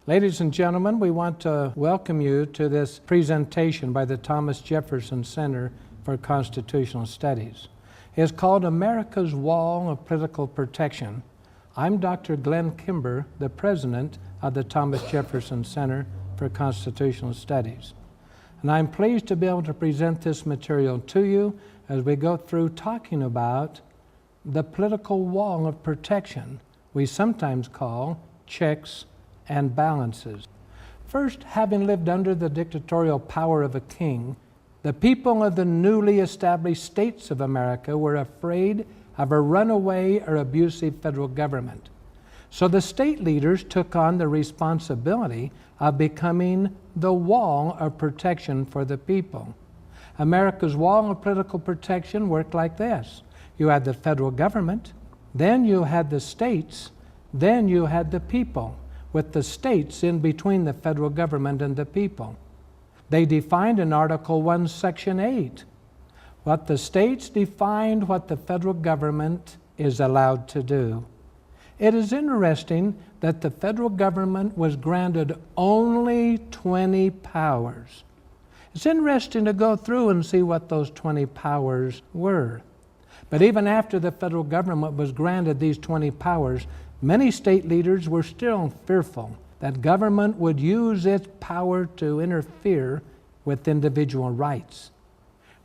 Ladies and gentlemen, we want to welcome you to this presentation by the Thomas Jefferson Center for Constitutional Studies. It's called America's Wall of Political Protection. I'm Dr. Glenn Kimiber, the president of the Thomas Jefferson Center for Constitutional Studies. And I'm pleased to be able to present this material to you as we go through talking about the political wall of protection we sometimes call checks and balances. First, having lived under the dictatorial power of a king, the people of the newly established states of America were afraid of a runaway or abusive federal government. So the state leaders took on the responsibility of becoming the wall of protection for the people. America's wall of political protection worked like this. You had the federal government, then you had the states, then you had the people, with the states in between the federal government and the people. They defined in Article 1, Section 8, what the states defined what the federal government is allowed to do. It is interesting that the federal government was granted only 20 powers. It's interesting to go through and see what those 20 powers were. But even after the federal government was granted these 20 powers, many state leaders were still fearful that government would use its power to interfere with individual rights.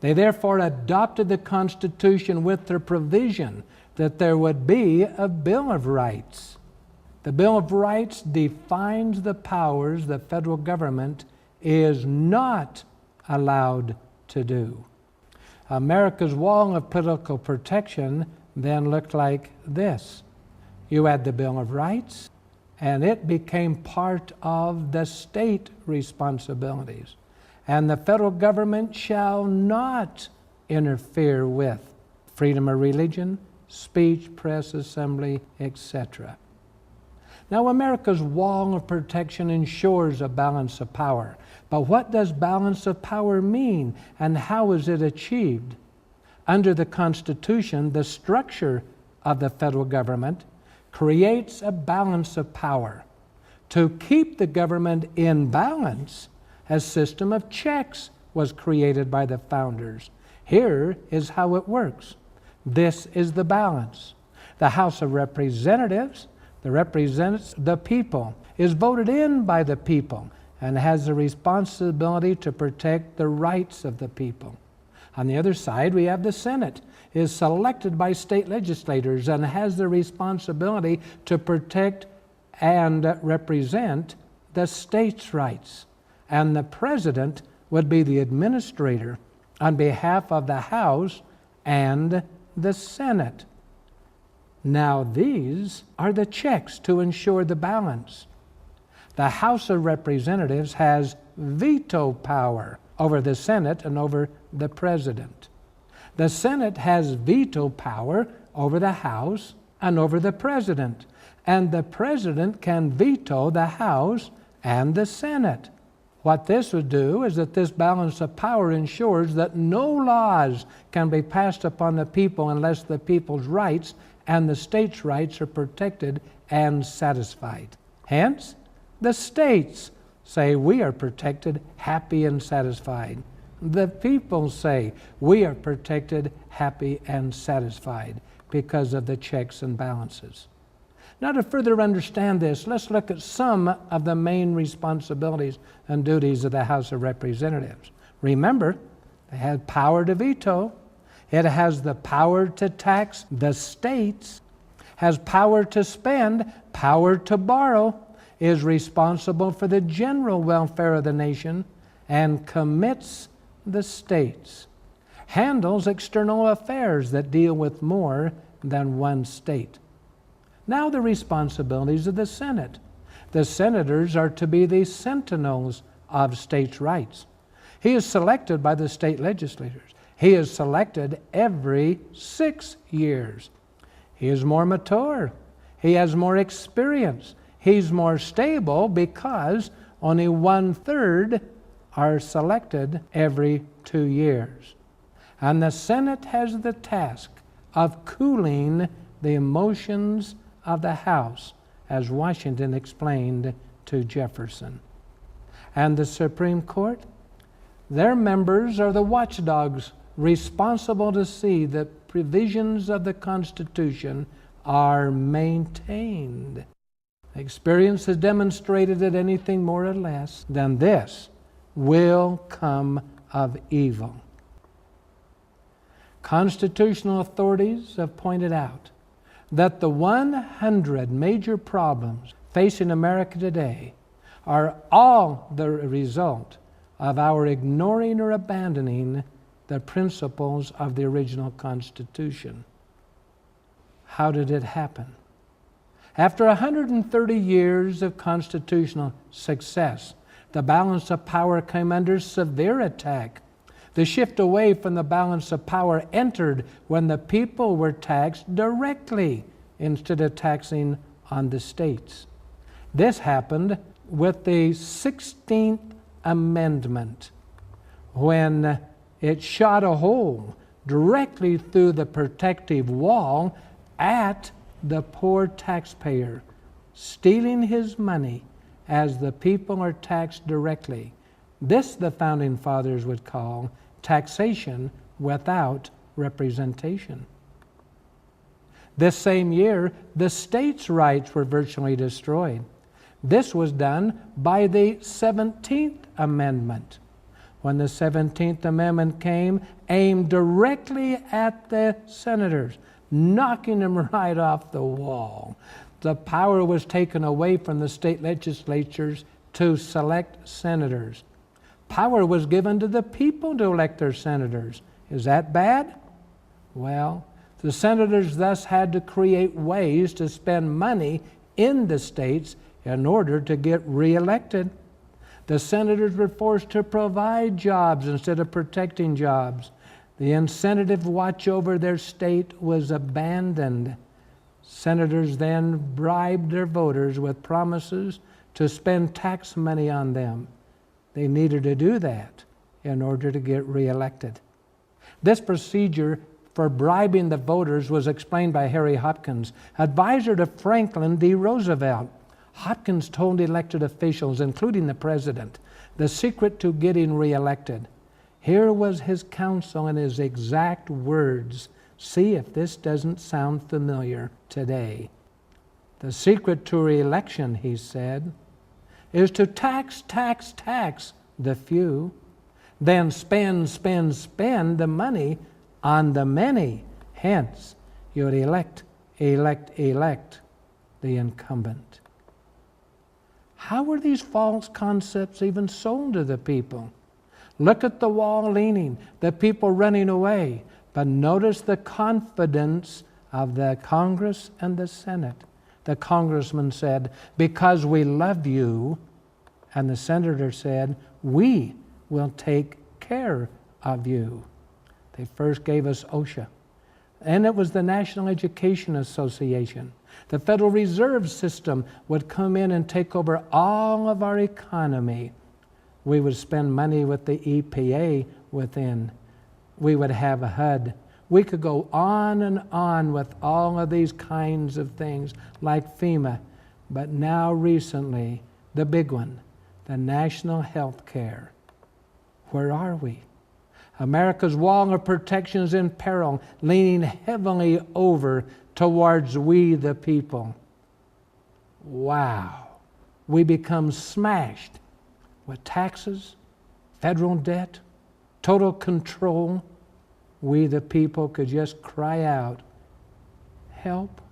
They therefore adopted the Constitution with the provision that there would be a Bill of Rights. The Bill of Rights defines the powers the federal government is not allowed to do. America's wall of political protection then looked like this. You had the Bill of Rights, and it became part of the state responsibilities. And the federal government shall not interfere with freedom of religion, speech, press, assembly, etc. Now, America's wall of protection ensures a balance of power. But what does balance of power mean, and how is it achieved? Under the Constitution, the structure of the federal government creates a balance of power. To keep the government in balance, a system of checks was created by the founders. Here is how it works. This is the balance. The House of Representatives, that represents the people, is voted in by the people and has the responsibility to protect the rights of the people. On the other side, we have the Senate, is selected by state legislators and has the responsibility to protect and represent the states' rights. And the president would be the administrator on behalf of the House and the Senate. Now these are the checks to ensure the balance. The House of Representatives has veto power over the Senate and over the president. The Senate has veto power over the House and over the president. And the president can veto the House and the Senate. What this would do is that this balance of power ensures that no laws can be passed upon the people unless the people's rights and the states' rights are protected and satisfied. Hence, the states say we are protected, happy, and satisfied. The people say we are protected, happy, and satisfied because of the checks and balances. Now, to further understand this, let's look at some of the main responsibilities and duties of the House of Representatives. Remember, they have power to veto. It has the power to tax the states, has power to spend, power to borrow, is responsible for the general welfare of the nation, and commits the states, handles external affairs that deal with more than one state. Now the responsibilities of the Senate. The senators are to be the sentinels of states' rights. He is selected by the state legislators. He is selected every 6 years. He is more mature. He has more experience. He's more stable because only 1/3 are selected every 2 years. And the Senate has the task of cooling the emotions of the House, as Washington explained to Jefferson. And the Supreme Court, their members are the watchdogs responsible to see that provisions of the Constitution are maintained. Experience has demonstrated that anything more or less than this will come of evil. Constitutional authorities have pointed out that the 100 major problems facing America today are all the result of our ignoring or abandoning the principles of the original Constitution. How did it happen? After 130 years of constitutional success, the balance of power came under severe attack. The shift away from the balance of power entered when the people were taxed directly instead of taxing on the states. This happened with the 16th Amendment, when it shot a hole directly through the protective wall at the poor taxpayer, stealing his money as the people are taxed directly. This the Founding Fathers would call taxation without representation. This same year, the states' rights were virtually destroyed. This was done by the 17th Amendment. When the 17th Amendment came, aimed directly at the senators, knocking them right off the wall. The power was taken away from the state legislatures to select senators. Power was given to the people to elect their senators. Is that bad? Well, the senators thus had to create ways to spend money in the states in order to get reelected. The senators were forced to provide jobs instead of protecting jobs. The incentive to watch over their state was abandoned. Senators then bribed their voters with promises to spend tax money on them. They needed to do that in order to get reelected. This procedure for bribing the voters was explained by Harry Hopkins, advisor to Franklin D. Roosevelt. Hopkins told elected officials, including the president, the secret to getting reelected. Here was his counsel in his exact words. See if this doesn't sound familiar today. The secret to reelection, he said, is to tax the few, then spend the money on the many. Hence, you would elect the incumbent. How were these false concepts even sold to the people? Look at the wall leaning, the people running away. But notice the confidence of the Congress and the Senate. The congressman said, because we love you. And the senator said, we will take care of you. They first gave us OSHA. And it was the National Education Association. The Federal Reserve System would come in and take over all of our economy. We would spend money with the EPA within. We would have a HUD. We could go on and on with all of these kinds of things like FEMA. But now recently, the big one, the national health care. Where are we? America's wall of protection is in peril, leaning heavily over towards we the people. Wow. We become smashed with taxes, federal debt, total control. We the people could just cry out, help.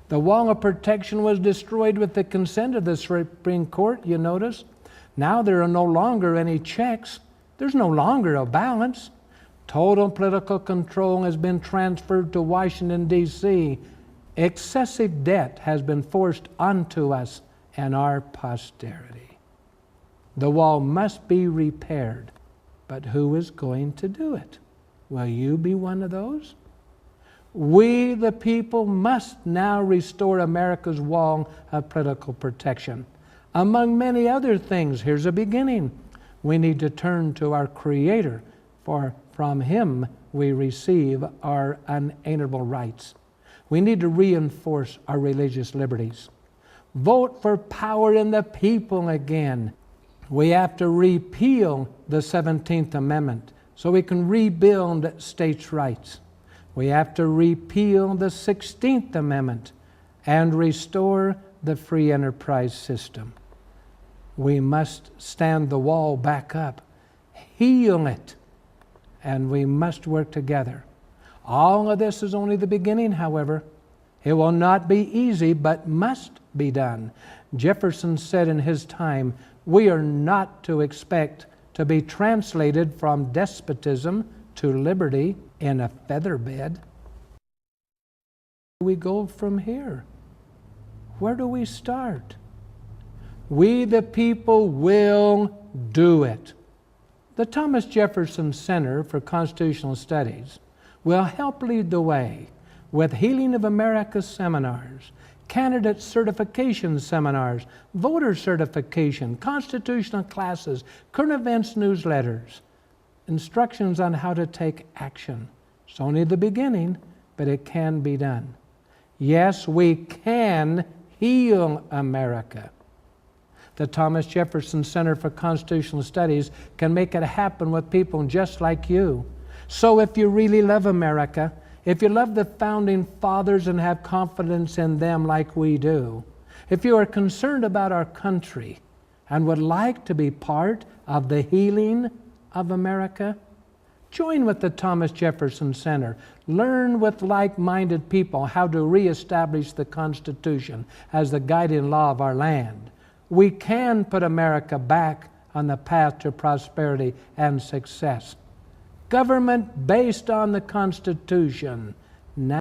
The wall of protection was destroyed with the consent of the Supreme Court, you notice. Now there are no longer any checks. There's no longer a balance. Total political control has been transferred to Washington, D.C. Excessive debt has been forced onto us and our posterity. The wall must be repaired, but who is going to do it? Will you be one of those? We, the people, must now restore America's wall of political protection. Among many other things, here's a beginning. We need to turn to our Creator, for from Him we receive our unalienable rights. We need to reinforce our religious liberties. Vote for power in the people again. We have to repeal the 17th Amendment so we can rebuild states' rights. We have to repeal the 16th Amendment and restore the free enterprise system. We must stand the wall back up, heal it, and we must work together. All of this is only the beginning, however. It will not be easy, but must be done. Jefferson said in his time, we are not to expect to be translated from despotism to liberty in a feather bed. We go from here. Where do we start? We, the people, will do it. The Thomas Jefferson Center for Constitutional Studies will help lead the way with Healing of America seminars, candidate certification seminars, voter certification, constitutional classes, current events newsletters, instructions on how to take action. It's only the beginning, but it can be done. Yes, we can heal America. The Thomas Jefferson Center for Constitutional Studies can make it happen with people just like you. So if you really love America, if you love the founding fathers and have confidence in them like we do, if you are concerned about our country and would like to be part of the healing of America, join with the Thomas Jefferson Center. Learn with like-minded people how to reestablish the Constitution as the guiding law of our land. We can put America back on the path to prosperity and success. Government based on the Constitution. Now